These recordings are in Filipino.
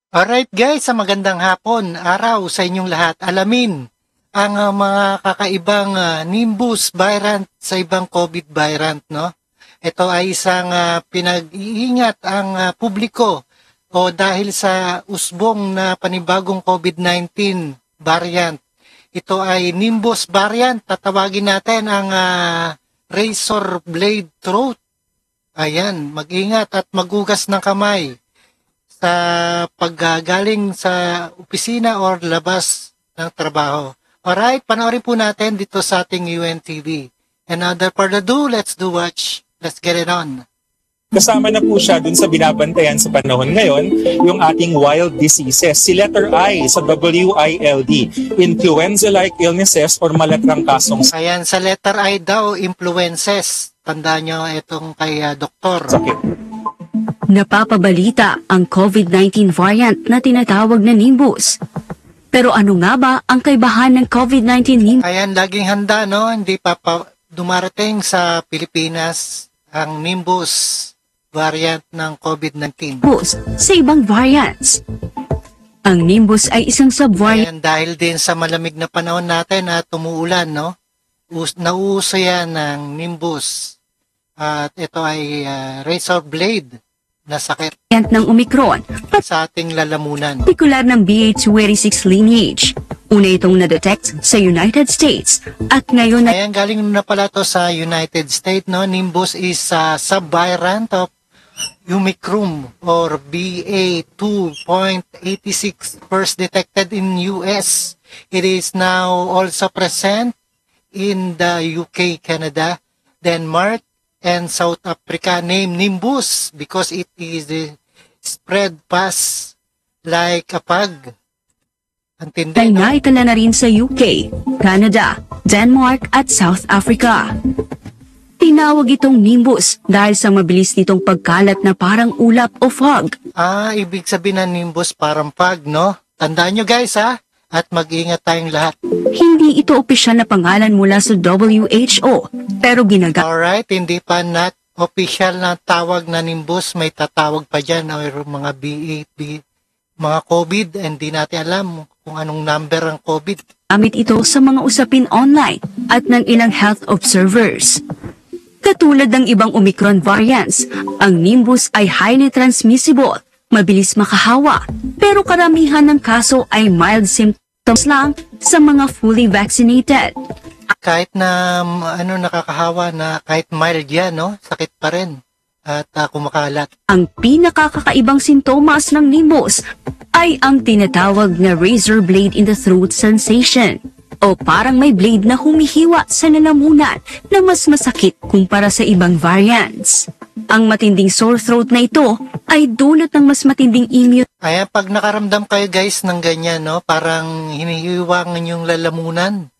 Alright guys, sa magandang hapon, araw sa inyong lahat. Alamin ang mga kakaibang Nimbus variant sa ibang COVID variant, no? Ito ay isang pinag-iingat ang publiko o dahil sa usbong na panibagong COVID-19 variant. Ito ay Nimbus variant. Tatawagin natin ang razor blade throat. Ayan, mag-ingat at magugas ng kamay sa paggagaling sa opisina or labas ng trabaho. Alright, panoorin po natin dito sa ating UNTV. And other further ado, let's watch. Let's get it on. Kasama na po siya dun sa binabantayan sa panahon ngayon, yung ating wild diseases. Si letter I sa WILD, influenza-like illnesses or malatrang kasong Ayan, sa letter I daw, influences. Tandaan nyo itong kay doktor. sakit. Napapabalita ang COVID-19 variant na tinatawag na Nimbus. Pero ano nga ba ang kaibahan ng COVID-19 Nimbus Ayan, laging handa, no? Hindi pa dumarating sa Pilipinas ang Nimbus variant ng COVID-19. sa ibang variants? Ang Nimbus ay isang subvariant Ayan, dahil din sa malamig na panahon natin at tumuulan, no? Nauuso yan ng Nimbus. At ito ay razor blade na sakit ng Omicron, sa ating lalamunan. partikular ng BA286 lineage. Una itong na-detect sa United States at ngayon ay Ayan, galing na pala to sa United States, no? Nimbus is a subvariant of Omicron or BA2.86, first detected in US. It is now also present in the UK, Canada, Denmark, and South Africa, named Nimbus because it is spread fast like a fog. Ang tindi, ay no? naitala na rin sa UK, Canada, Denmark at South Africa. Tinawag itong Nimbus dahil sa mabilis nitong pagkalat na parang ulap o fog. Ibig sabihin ng Nimbus parang fog, no? Tandaan nyo guys, ha? At mag-ingat tayong lahat. Hindi ito opisyal na pangalan mula sa WHO, pero ginagamit Alright, hindi pa official na tawag na Nimbus. May tatawag pa dyan or mga BA, mga COVID, hindi natin alam kung anong number ang COVID. ito sa mga usapin online at ng ilang health observers. Katulad ng ibang Omicron variants, ang Nimbus ay highly transmissible, mabilis makahawa, pero karamihan ng kaso ay mild symptoms lang sa mga fully vaccinated. Kahit na nakakahawa na kahit mild yan, no? Sakit pa rin at kumakalat. Ang pinakakakaibang sintomas ng Nimbus ay ang tinatawag na razor blade in the throat sensation o parang may blade na humihiwa sa lalamunan na mas masakit kumpara sa ibang variants. Ang matinding sore throat na ito ay dulot ng mas matinding immune Ayan, pag nakaramdam kayo guys ng ganyan, no? Parang hinihiwa ang inyong lalamunan.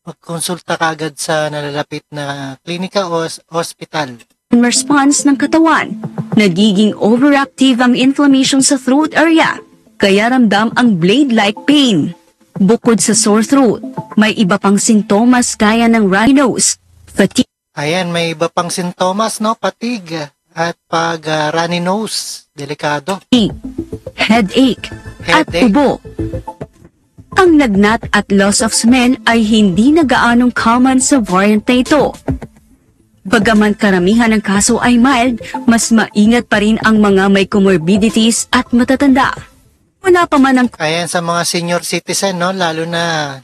Magkonsulta ka agad sa nalalapit na klinika o hospital. response ng katawan. Nagiging overactive ang inflammation sa throat area, kaya ramdam ang blade-like pain. Bukod sa sore throat, may iba pang sintomas gaya ng runny nose, fatigue, Ayan, may iba pang sintomas, no? Fatigue at pag runny nose. Delikado. headache, at Headache. ubo. Ang lagnat at loss of smell ay hindi na gaanong common sa variant na ito. Bagaman karamihan ng kaso ay mild, mas maingat pa rin ang mga may comorbidities at matatanda. Wala pa man ang Ayan, sa mga senior citizen, no? Lalo na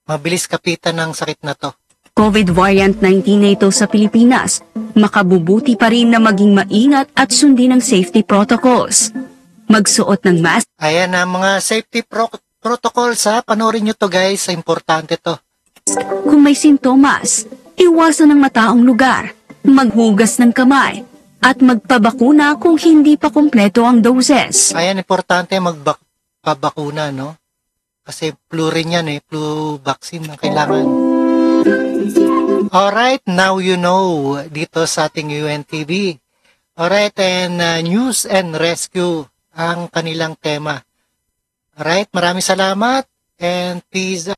mabilis kapitan ng sakit na to. COVID variant 19 na ito sa Pilipinas, makabubuti pa rin na maging maingat at sundin ang safety protocols. Magsuot ng mask, Ayan, mga safety protocols, ha? Panoorin nyo to guys. Importante to. kung may sintomas, iwasan ng mataong lugar, maghugas ng kamay, at magpabakuna kung hindi pa kumpleto ang doses. Ayan, importante magpabakuna, no? Kasi flu rin yan, flu vaccine ang kailangan. Alright, now you know dito sa ating UNTV. Alright, and news and rescue ang kanilang tema. Alright, maraming salamat and peace.